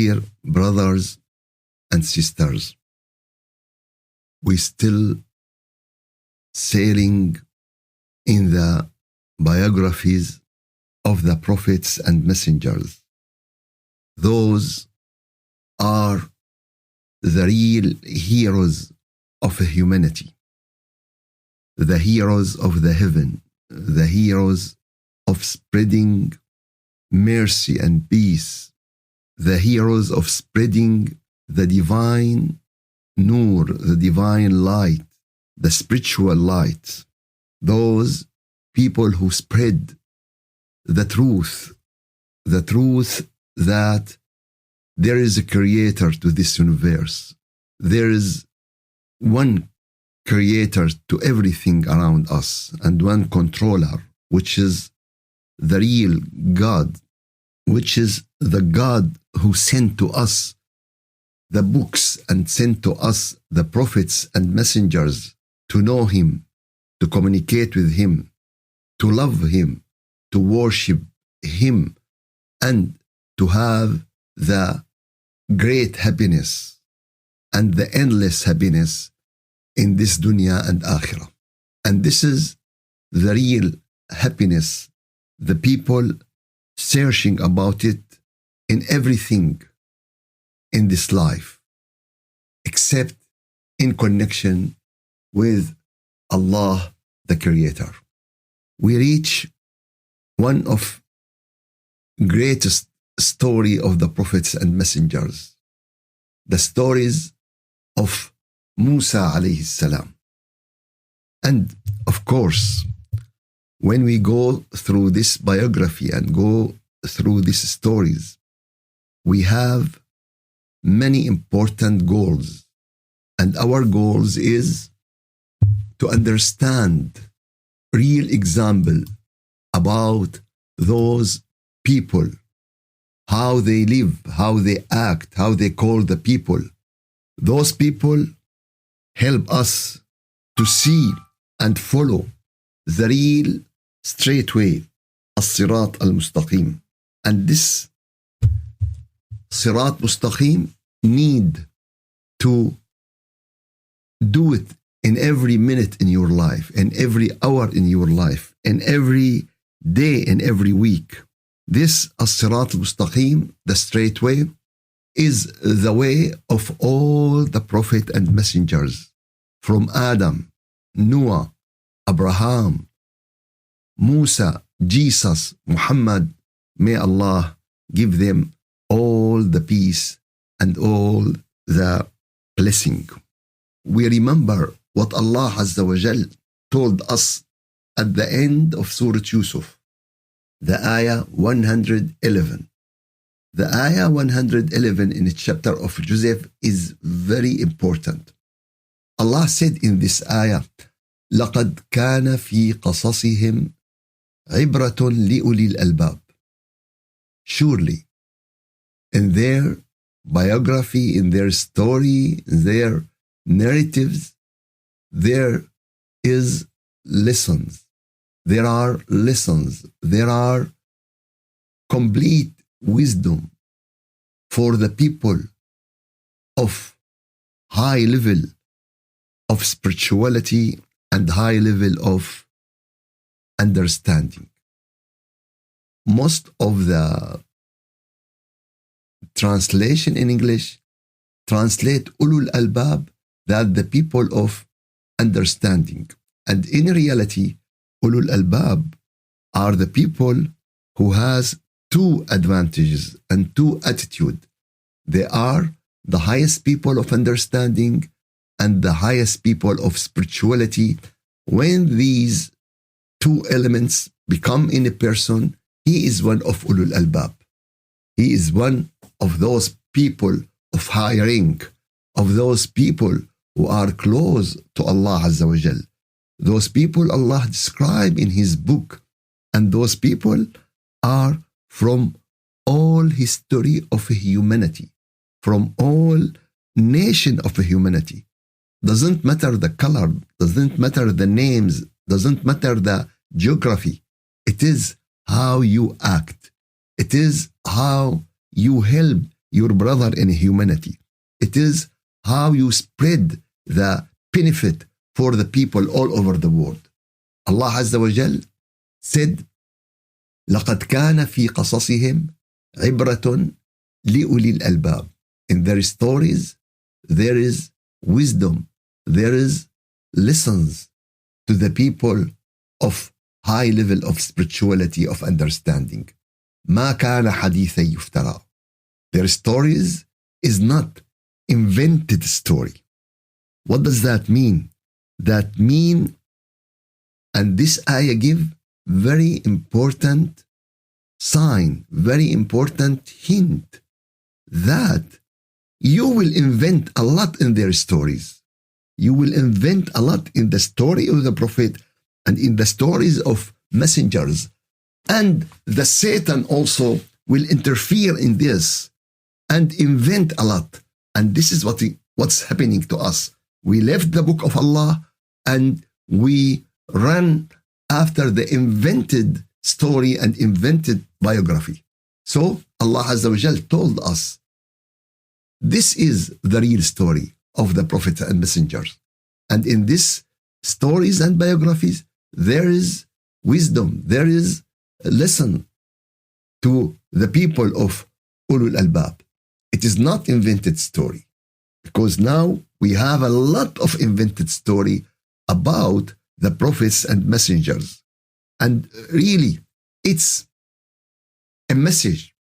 Dear brothers and sisters, we still sailing in the biographies of the prophets and messengers. Those are the real heroes of humanity, the heroes of the heaven, the heroes of spreading mercy and peace, the heroes of spreading the divine nur, the divine light, the spiritual light. Those people who spread the truth that there is a creator to this universe. There is one creator to everything around us and one controller, which is the real God, which is the God who sent to us the books and sent to us the prophets and messengers to know him, to communicate with him, to love him, to worship him, and to have the great happiness and the endless happiness in this dunya and akhirah. And this is the real happiness, the people searching about it in everything in this life, except in connection with Allah, the Creator. We reach one of greatest story of the prophets and messengers, the stories of Musa alayhi salam. And of course, when we go through this biography and go through these stories, we have many important goals. And our goals is to understand real example about those people, how they live, how they act, how they call the people. Those people help us to see and follow the real straight way, الصراط المستقيم. And this صراط مستقيم need to do it in every minute in your life, in every hour in your life, in every day, in every week. This الصراط المستقيم, the straight way, is the way of all the prophet and messengers, from Adam, Noah, Abraham, Musa, Jesus, Muhammad. May Allah give them all the peace and all the blessing. We remember what Allah Azza wa Jal told us at the end of Surah Yusuf, the ayah 111. The ayah 111 in the chapter of Joseph is very important. Allah said in this ayah, لَقَدْ كَانَ فِي قَصَصِهِمْ عِبْرَةٌ لِأُولِي الْأَلْبَابِ. Surely, in their biography, in their story, in their narratives, there is lessons. There are lessons. There are complete wisdom for the people of high level of spirituality and high level of understanding. Most of the translation in English translate ulul albab, that the people of understanding. And in reality, ulul albab are the people who has two advantages and two attitudes. They are the highest people of understanding and the highest people of spirituality. When these two elements become in a person, he is one of ulul albab. He is one of those people of high rank, of those people who are close to Allah Azza wa Jal. Those people Allah described in His book, and those people are from all history of humanity, from all nation of humanity. Doesn't matter the color, doesn't matter the names, doesn't matter the geography. It is how you act. It is how you help your brother in humanity. It is how you spread the benefit for the people all over the world. Allah Azza wa Jal said, لَقَدْ كَانَ فِي قَصَصِهِمْ عِبْرَةٌ لِأُولِي الْأَلْبَابِ. In their stories, there is wisdom, there is lessons to the people of high level of spirituality, of understanding. ما كان حديثا يفترى. Their stories is not invented story. What does that mean? That mean, and this ayah give very important sign, very important hint that you will invent a lot in their stories. You will invent a lot in the story of the Prophet and in the stories of messengers. And the Satan also will interfere in this and invent a lot. And this is what's happening to us. We left the book of Allah and we run after the invented story and invented biography. So Allah Azza wa Jal told us, this is the real story of the prophets and messengers. And in these stories and biographies, there is wisdom, there is a lesson to the people of Ulul Albab. It is not invented story, because now we have a lot of invented story about the prophets and messengers. And really, it's a message.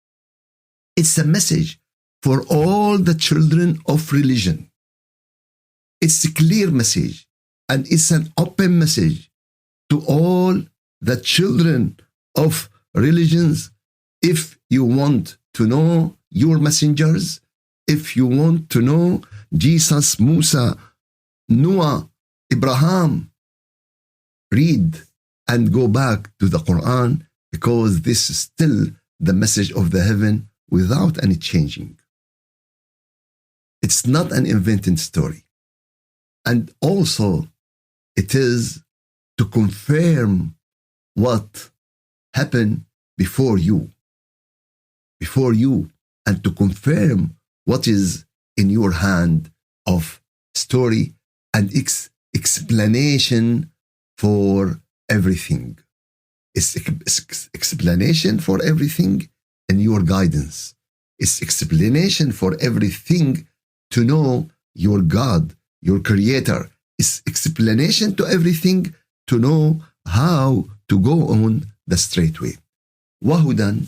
It's a message for all the children of religion. It's a clear message, and it's an open message to all the children of religions. If you want to know your messengers, if you want to know Jesus, Musa, Noah, Abraham, read and go back to the Quran, because this is still the message of the heaven without any changing. It's not an invented story. And also, it is to confirm what happened before you, and to confirm what is in your hand of story and explanation for everything. It's explanation for everything and your guidance. It's explanation for everything to know your God, your Creator. It's explanation to everything to know how to go on the straight way. وَهُدًى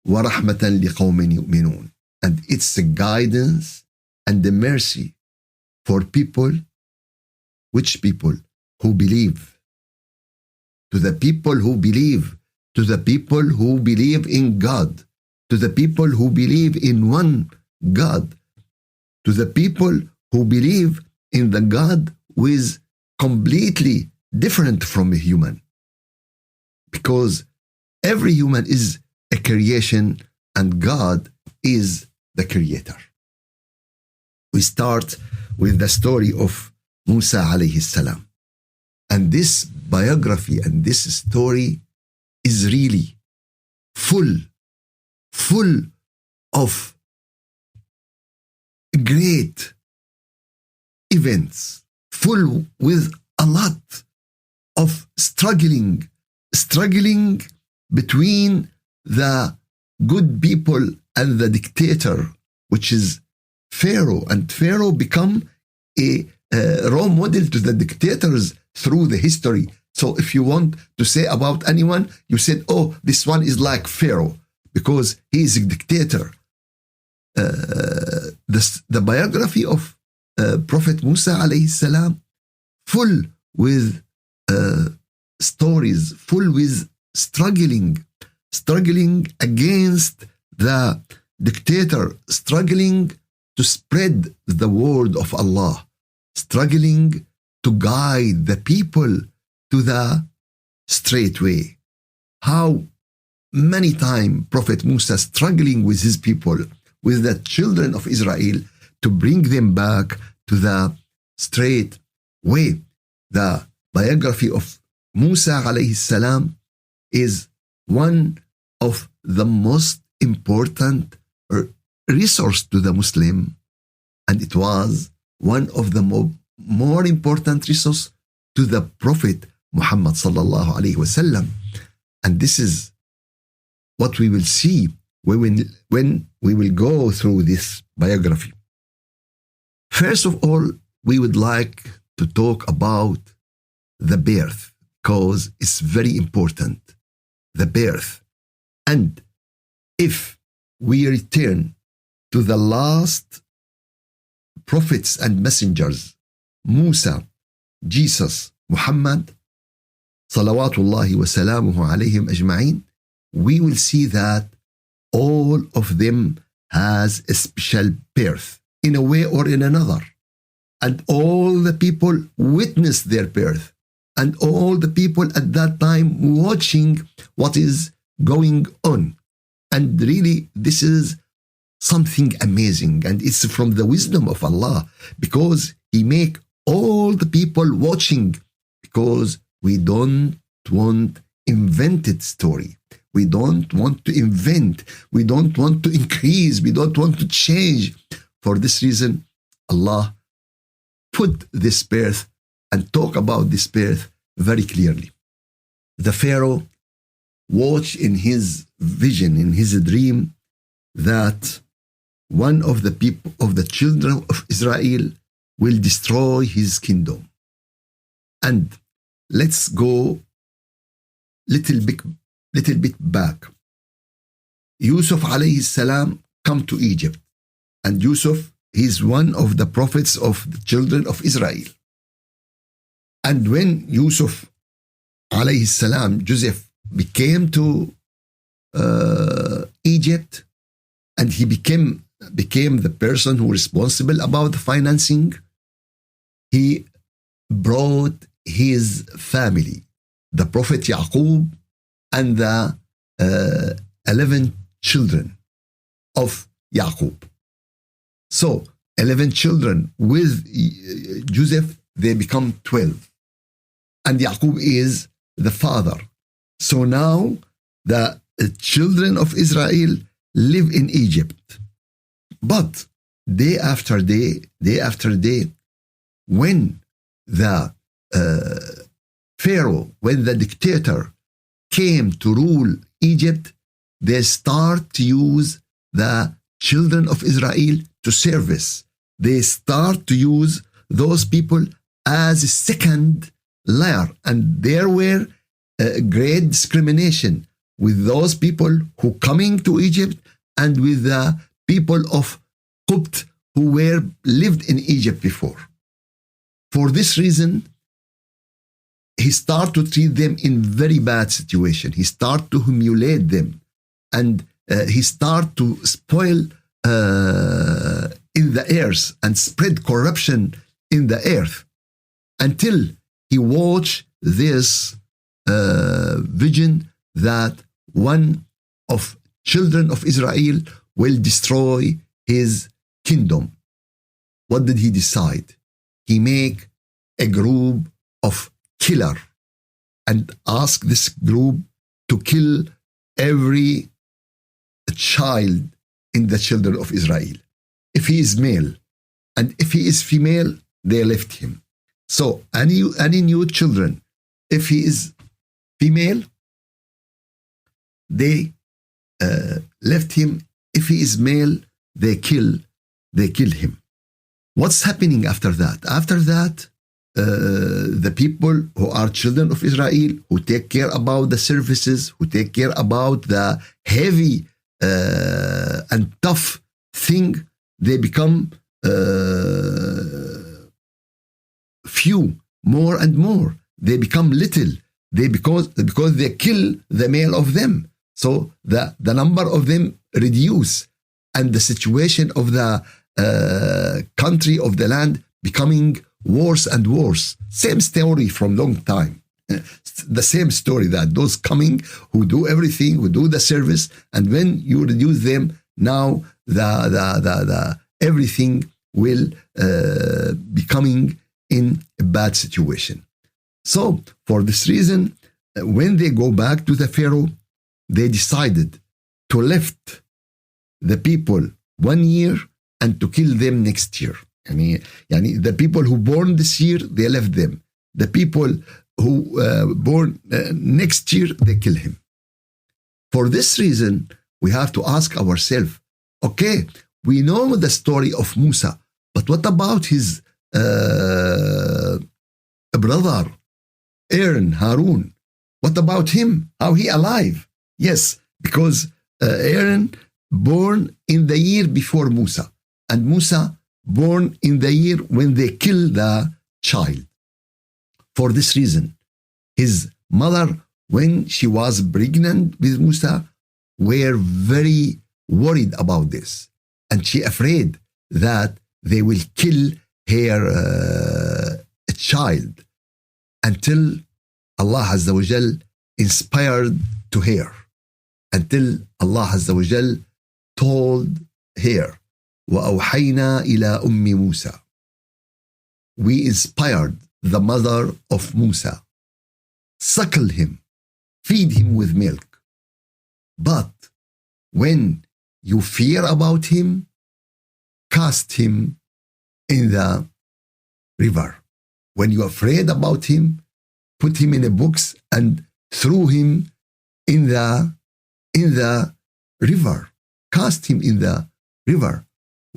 وَرَحْمَةً لِقَوْمٍ يُؤْمِنُونَ. And it's a guidance and the mercy for people. Which people? Who believe. To the people who believe. To the people who believe in God. To the people who believe in one God. To the people who believe in the God who is completely different from a human. Because every human is a creation and God is the creator. We start with the story of Musa alayhi salam. And this biography and this story is really full of great events, full with a lot of struggling between the good people and the dictator, which is Pharaoh. And Pharaoh become a role model to the dictators through the history. So if you want to say about anyone, you said, oh, this one is like Pharaoh because he is a dictator. The biography of Prophet Musa alayhi salam, full with stories, full with struggling against the dictator, struggling to spread the word of Allah, struggling to guide the people to the straight way. How many times Prophet Musa struggling with his people, with the children of Israel, to bring them back to the straight way. The biography of Musa alayhi salam is one of the most important resource to the Muslim, and it was one of the more important resource to the Prophet Muhammad sallallahu alaihi wasallam. And this is what we will see when we will go through this biography. First of all, we would like to talk about the birth, because it's very important, the birth. And if we return to the last prophets and messengers, Musa, Jesus, Muhammad, salawatullahi wa salamuhu alayhim ajma'in, we will see that all of them has a special birth in a way or in another. And all the people witnessed their birth. And all the people at that time watching what is going on. And really, this is something amazing. And it's from the wisdom of Allah, because He make all the people watching, because we don't want invented story. We don't want to invent. We don't want to increase. We don't want to change. For this reason, Allah put this birth and talk about this birth very clearly. The Pharaoh watched in his vision, in his dream, that one of the people, of the children of Israel, will destroy his kingdom. And let's go little bit back. Yusuf alayhi salam come to Egypt, and Yusuf, he's one of the prophets of the children of Israel. And when Yusuf alayhi salam, Joseph, became to Egypt, and he became the person who was responsible about the financing, he brought his family, the Prophet Yaqub, and the 11 children of Yaqub. So 11 children with Joseph, they become 12. And Yaqub is the father. So now the children of Israel live in Egypt. But day after day, when the Pharaoh, when the dictator came to rule Egypt, they start to use the children of Israel to service. They start to use those people as a second layer. And there were great discrimination with those people who coming to Egypt and with the people of Qubt who were lived in Egypt before. For this reason, he started to treat them in very bad situation. He started to humiliate them, and he started to spoil in the earth and spread corruption in the earth, until he watched this vision that one of children of Israel will destroy his kingdom. What did he decide? He make a group of killer and ask this group to kill every child in the children of Israel. If he is male, and if he is female, they left him. So any new children, if he is female, they left him. If he is male, they kill him. What's happening after that? After that, the people who are children of Israel, who take care about the services, who take care about the heavy and tough thing, they become few, more and more. They become little. Because they kill the male of them. So the number of them reduce, and the situation of the country, of the land, becoming worse and worse. Same story from long time. The same story, that those coming who do everything, who do the service, and when you reduce them, now the everything will be coming in a bad situation. So for this reason, when they go back to the Pharaoh, they decided to lift the people 1 year and to kill them next year. يعني the people who born this year, they left them. The people who born next year, they kill him. For this reason, we have to ask ourselves, okay, we know the story of Musa, but what about his brother, Aaron, Harun? What about him? How he alive? Yes, because Aaron born in the year before Musa, and Musa born in the year when they kill the child. For this reason, his mother, when she was pregnant with Musa, were very worried about this, and she afraid that they will kill her child, until Allah Azza wa Jal inspired to her, until Allah Azza wa Jal told her, وَأَوْحَيْنَا إِلَىٰ أُمِّ مُوسَى. We inspired the mother of Musa, suckle him, feed him with milk. But when you fear about him, cast him in the river. When you're afraid about him, put him in a box and throw him in the river. Cast him in the river.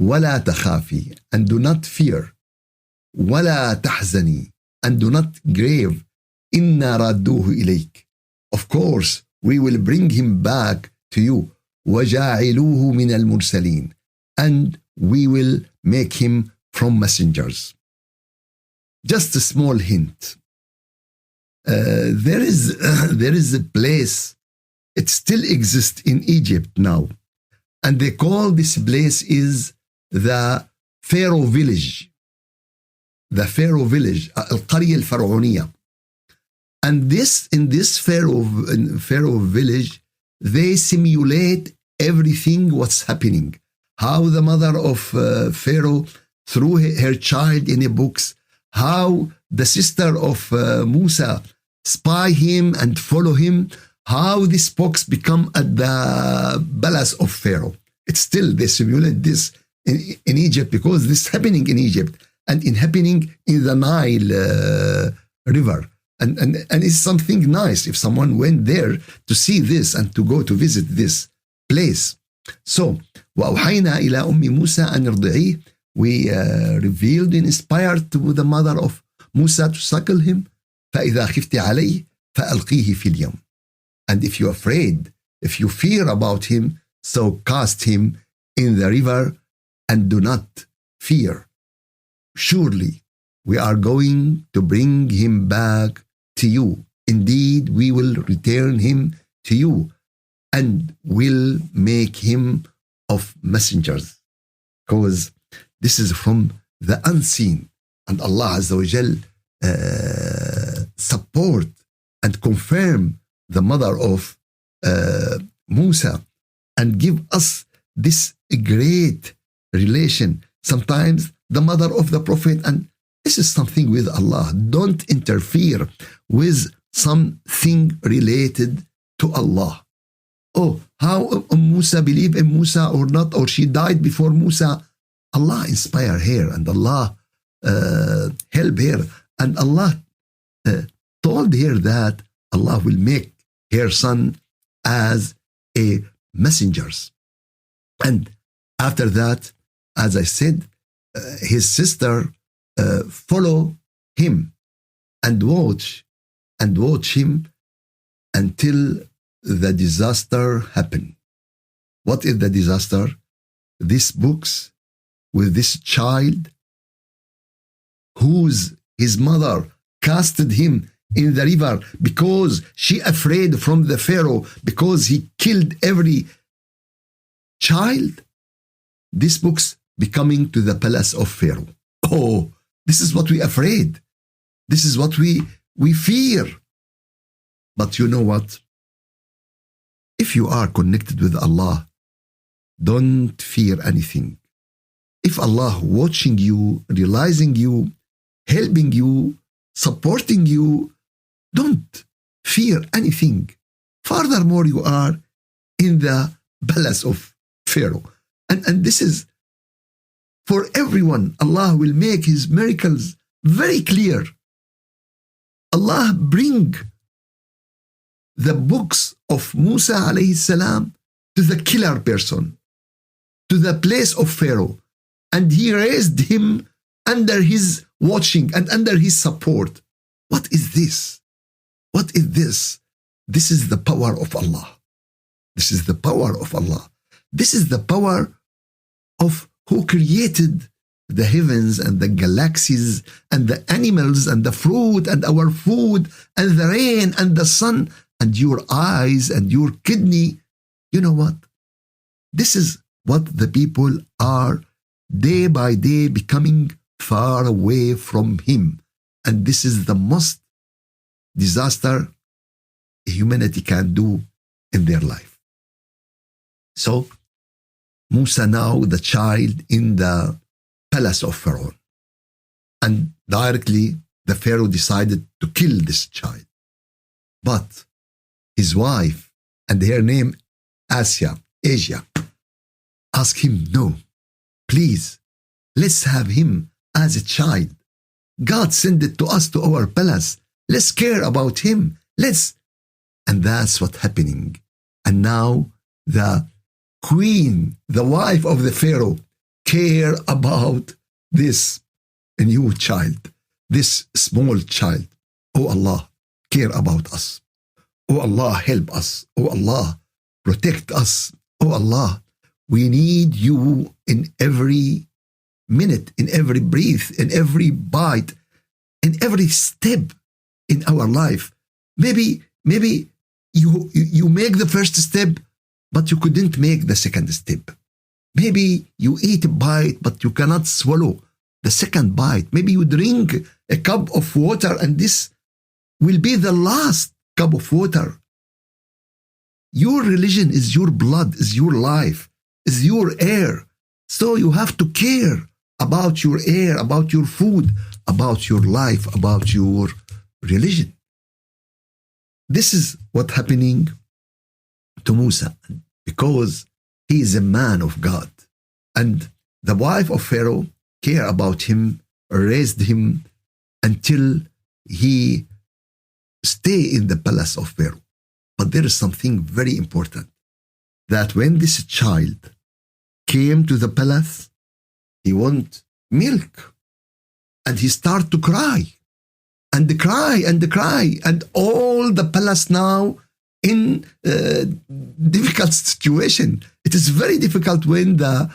وَلَا تَخَافِي, and do not fear. وَلَا تَحْزَنِي, and do not grieve. إِنَّا رَادُّوهُ إِلَيْكَ. Of course, we will bring him back to you. وَجَاعِلُوهُ مِنَ الْمُرْسَلِينَ, and we will make him from messengers. Just a small hint. There is a place, it still exists in Egypt now, and they call this place is the Pharaoh village. The Pharaoh village, القرية الفرعونية. And in this Pharaoh village, they simulate everything what's happening. How the mother of Pharaoh threw her child in a box. How the sister of Musa spy him and follow him. How this box become at the palace of Pharaoh. It's still, they simulate this in Egypt, because this is happening in Egypt and happening in the Nile river. And it's something nice if someone went there to see this and to go to visit this place. So, وَأَوْحَيْنَا إِلَىٰ أُمِّ مُوسَىٰ أَنْ ارْضِعِيهِ, we revealed and inspired to the mother of Musa to suckle him. فَإِذَا خِفْتِ عَلَيْهِ فَأَلْقِيهِ فِي الْيَمِّ. And if you're afraid, if you fear about him, so cast him in the river and do not fear. Surely we are going to bring him back to you. Indeed, we will return him to you and will make him of messengers. Because this is from the unseen, and Allah Azza wa Jal support and confirm the mother of Musa and give us this great relation. Sometimes the mother of the Prophet, and this is something with Allah. Don't interfere with something related to Allah. Oh, how Musa believed in Musa or not, or she died before Musa. Allah inspire her, and Allah help her, and Allah told her that Allah will make her son as a messengers. And after that, as I said, his sister follow him and watch him until the disaster happened. What is the disaster? This books with this child whose his mother casted him in the river because she afraid from the Pharaoh because he killed every child. This books becoming to the palace of Pharaoh. Oh, this is what we afraid. This is what we fear. But you know what? If you are connected with Allah, don't fear anything. If Allah watching you, realizing you, helping you, supporting you, don't fear anything. Furthermore, you are in the palace of Pharaoh. And this is for everyone. Allah will make his miracles very clear. Allah bring the books of Musa alayhi salam to the killer person, to the place of Pharaoh. And he raised him under his watching and under his support. What is this? What is this? This is the power of Allah. This is the power of Allah. This is the power of who created the heavens and the galaxies and the animals and the fruit and our food and the rain and the sun and your eyes and your kidney. You know what? This is what the people are day by day becoming far away from him. And this is the most disaster humanity can do in their life. So Musa now the child in the palace of Pharaoh. And directly the Pharaoh decided to kill this child. But his wife, and her name Asia, asked him, no, please, let's have him as a child. God sent it to us to our palace. Let's care about him. And that's what's happening. And now the queen, the wife of the Pharaoh, care about this new child, this small child. Oh Allah, care about us. Oh Allah, help us. Oh Allah, protect us. Oh Allah, we need you in every minute, in every breath, in every bite, in every step in our life. Maybe you make the first step, but you couldn't make the second step. Maybe you eat a bite, but you cannot swallow the second bite. Maybe you drink a cup of water, and this will be the last cup of water. Your religion is your blood, is your life, is your air. So you have to care about your air, about your food, about your life, about your religion. This is what's happening to Musa, because he is a man of God. And the wife of Pharaoh cared about him, raised him until he stay in the palace of Pharaoh. But there is something very important, that when this child came to the palace, he want milk. And he started to cry. And cry and cry. And all the palace now in difficult situation. It is very difficult when the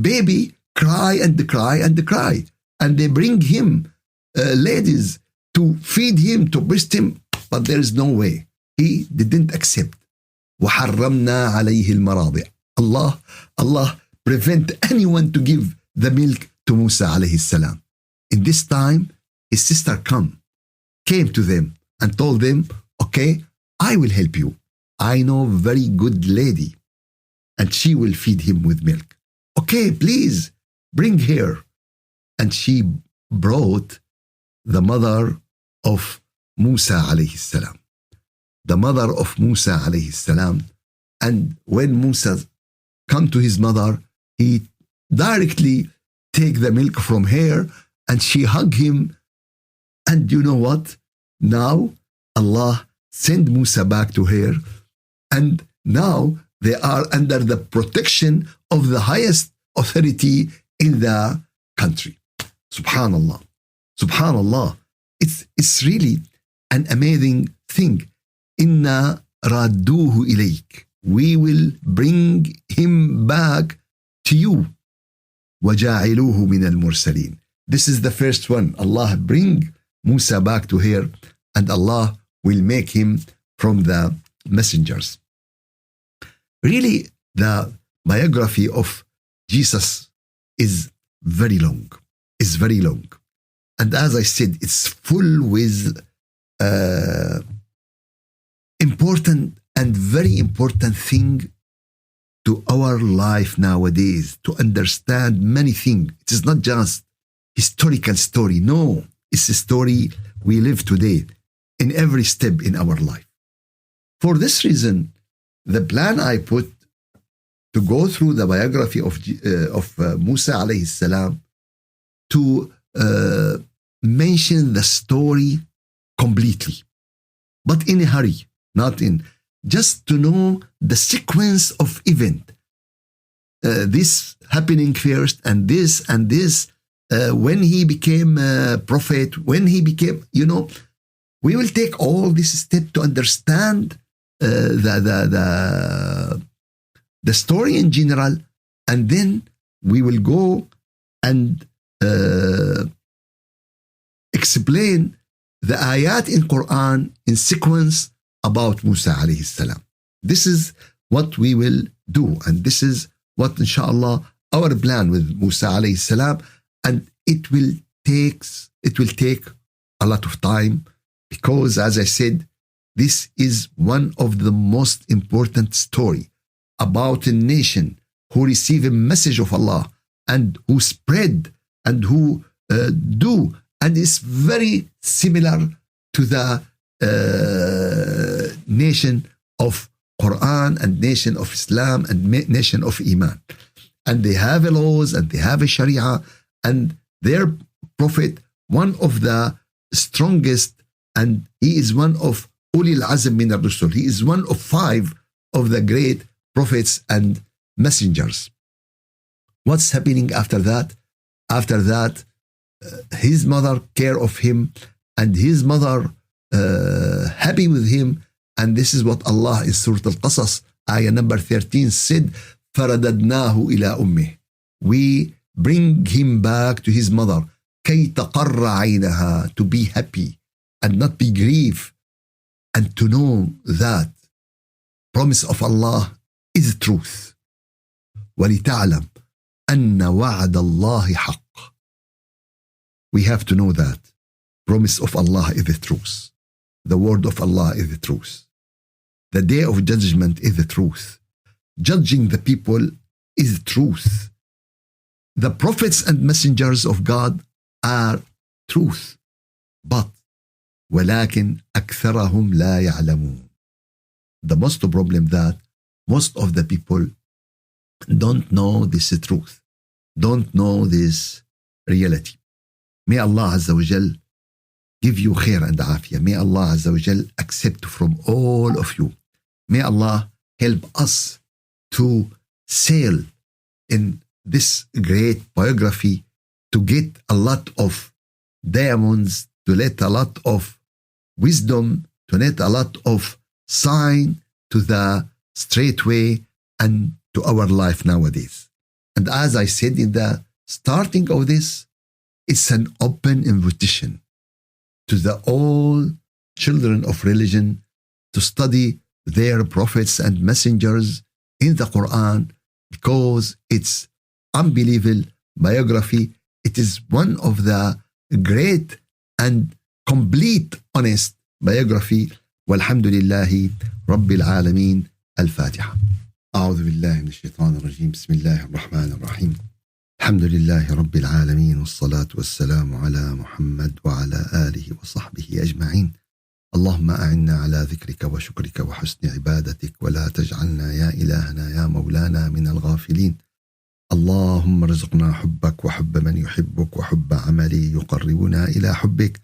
baby cry and cry and cry. And they bring him ladies to feed him, to breast him. But there is no way. He didn't accept. وَحَرَّمْنَا عَلَيْهِ الْمَرَاضِعِ. Allah prevent anyone to give the milk to Musa alayhi salam. In this time, his sister came to them and told them, okay, I will help you. I know very good lady and she will feed him with milk. Okay, please bring her. And she brought the mother of Musa alayhi salam. The mother of Musa alayhi salam. And when Musa come to his mother, he directly take the milk from her and she hug him. And you know what? Now Allah send Musa back to her, and now they are under the protection of the highest authority in the country. Subhanallah. Subhanallah. It's really an amazing thing. Inna radduhu ilayk. We will bring him back to you. وَجَاعِلُوهُ مِنَ الْمُرْسَلِينَ. This is the first one. Allah bring Musa back to her, and Allah will make him from the messengers. Really, the biography of Jesus is very long. And as I said, it's full with important and very important thing to our life nowadays, to understand many things. It is not just historical story. No, it's a story we live today in every step in our life. For this reason, the plan I put to go through the biography of Musa alayhi salam, to mention the story completely, but in a hurry, not in, just to know the sequence of event. This happening first, and this, when he became a prophet, when he became, we will take all this step to understand the story in general, and then we will go and explain the ayat in Quran in sequence about Musa alayhi salam. This is what we will do, and this is what, inshallah, our plan with Musa alayhi salam, and it will take a lot of time, because, as I said, this is one of the most important story about a nation who receive a message of Allah and who spread and who do, and is very similar to the nation of Quran and nation of Islam and nation of Iman. And they have laws and they have a Sharia, and their prophet, one of the strongest, and he is one of Ulil Azm min al-Rusul. He is one of 5 of the great prophets and messengers. What's happening after that? After that, his mother care of him, and his mother happy with him. And this is what Allah in Surah Al-Qasas, ayah number 13 said, فَرَدَدْنَاهُ إِلَىٰ أُمِّهِ. We bring him back to his mother, كَيْ تَقَرَّ عَيْنَهَا, to be happy and not be grieved, and to know that promise of Allah is truth. وَلِتَعْلَمْ أَنَّ وَعْدَ اللَّهِ حَقٌّ. We have to know that promise of Allah is the truth. The word of Allah is the truth. The day of judgment is the truth. Judging the people is the truth. The prophets and messengers of God are truth. But ولكن أكثرهم لا يعلمون. The most problem that most of the people don't know this truth, don't know this reality. May Allah Azza wa Jal give you khair and afiyah. May Allah Azza wa Jal accept from all of you. May Allah help us to sail in this great biography, to get a lot of diamonds, to let a lot of wisdom, to let a lot of sign to the straight way and to our life nowadays. And as I said in the starting of this, it's an open invitation to the all children of religion to study their prophets and messengers in the Quran, because it's unbelievable biography. It is one of the great and complete honest biography. Walhamdulillahi Rabbil Alameen. Al-Fatiha. أعوذ بالله من الشيطان الرجيم. بسم الله الرحمن الرحيم. الحمد لله رب العالمين، والصلاة والسلام على محمد وعلى آله وصحبه أجمعين. اللهم أعنا على ذكرك وشكرك وحسن عبادتك، ولا تجعلنا يا إلهنا يا مولانا من الغافلين. اللهم ارزقنا حبك وحب من يحبك وحب عملي يقربنا إلى حبك.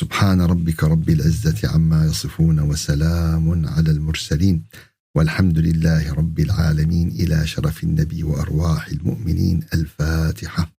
سبحان ربك رب العزة عما يصفون، وسلام على المرسلين، والحمد لله رب العالمين. إلى شرف النبي وأرواح المؤمنين. الفاتحة.